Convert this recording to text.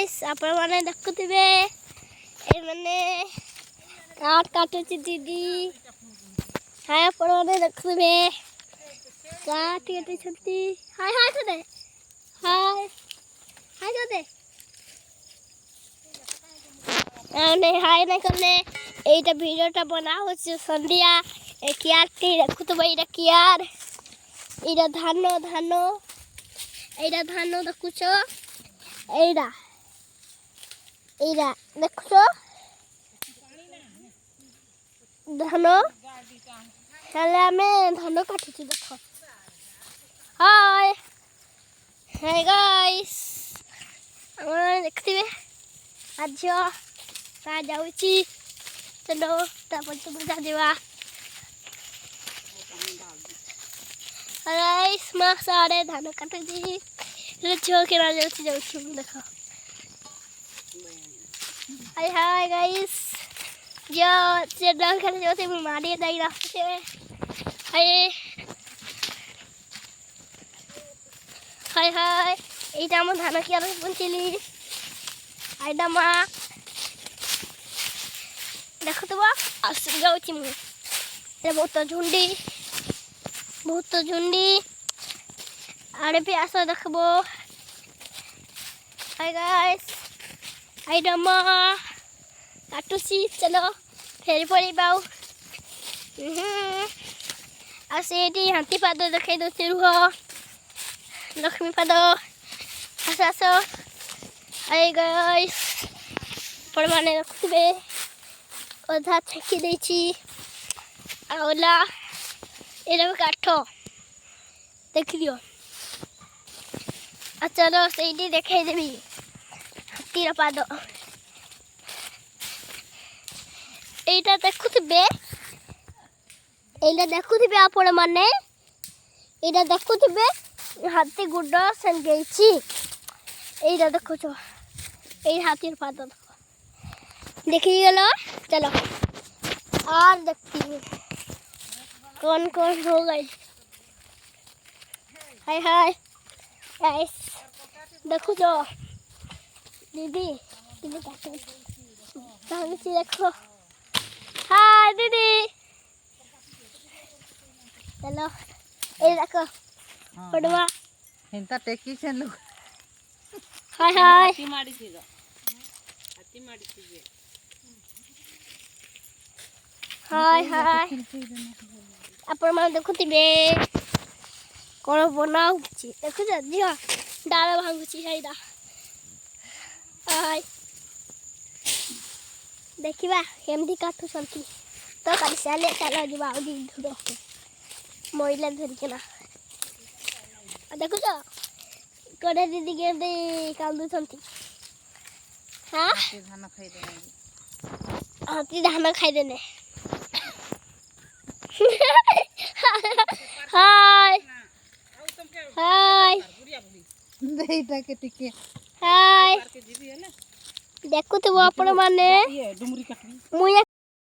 guys आपण माने देखुथिबे ए माने काट काटुची दीदी हाय आपण माने देखुथिबे काट काटी छंती हाय हाय कदे हाय हाय कदे आने हाय नै करले एटा भिडियोटा बना होछि संध्या ए कियारटी देखुथबे एटा कियार एटा धानो धानो एटा धानो देखुछो एटा एटा देखुछो धानो हेले हमें धानो काटुची देखो हाय हाय गाइस हमरा देखथिबे आज ता जाउची चलो तापर तो बजा देवा गाइस मा सारे धानो काटुची जो के ना जाउची देखो हाय हाय गाइस जो चैनल खेल जोते मारी दाई रास्ते हाय हाय हाय एटा म धान किया पहुंचली आइडा मा देखो तो आस जाउची मु ए बहुत झुंडी आड़े पे आस देखबो हाय गाइस आइडा मा काटुसी चलो फेरी पड़ी बाऊ आसेटी हाथी पाद देखाई दोती रुह लक्ष्मी पाद आस आस हाय गाइस पर माने रखुबे अधा छेकी देची आउला एरा काठ देख लियो आ चलो सेठी देखाई देबी हाथीर पाद एटा देखुथिबे आपण माने एटा देखुथिबे हाथी गुड सन गईची एटा देखुछो ए हाथीर पाद देखि गेलो चलो और देखती हूँ कौन कौन हो गई हाय हाय गाइस देखो जो दीदी दीदी देखो हाय दीदी चलो ए देखो पड़वा इंता टेकी से लोग हाय हाय हाथी मारी थी हाय हाय आपण माने देखुथिबे कोन बनाउची देखु दियो डाल भांगुची हाइदा हाय देखिबा केमदी काटू संती तो काली साले चला जिबा ओदी धुरो मोइला धरि केना देखु जा कोडे दीदी के दे कांदू संती हां धान खाई देने हाथी धान खाई देने हाय हाय देईटा के टिके हाय देखु तो आपण माने डुमरी काटबी मुया